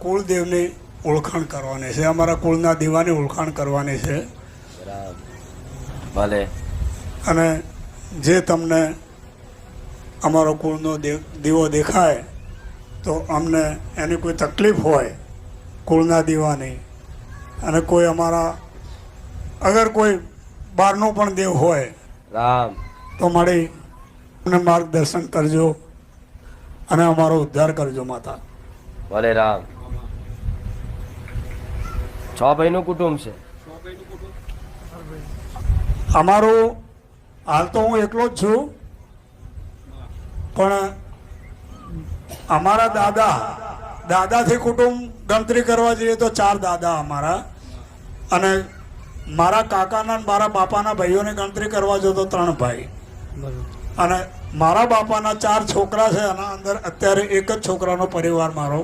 કુળદેવની ઓળખાણ કરવાની છે, અમારા કુળના દીવાની ઓળખાણ કરવાની છે. ભલે. અને જે તમને અમારો કુળનો દીવો દેખાય તો અમને એની કોઈ તકલીફ હોય કુળના દીવાની, અને કોઈ અમારા અગર કોઈ બહારનો પણ દેવ હોય રામ તો મળી અમને માર્ગદર્શન કરજો અને અમારો ઉદ્ધાર કરજો માતા. ભલે રામ. 6 ભાઈનું કુટુંબ છે. અમારું હાલ તો હું એકલો જ છું, પણ અમારા દાદાથી કુટુંબ ગણતરી કરવા જઈએ તો 4 દાદા અમારા, અને મારા કાકાના મારા બાપાના ભાઈઓની ગણતરી કરવા જો તો 3 ભાઈ, અને મારા બાપાના 4 છોકરા છે. આના અંદર અત્યારે એક જ છોકરાનો પરિવાર મારો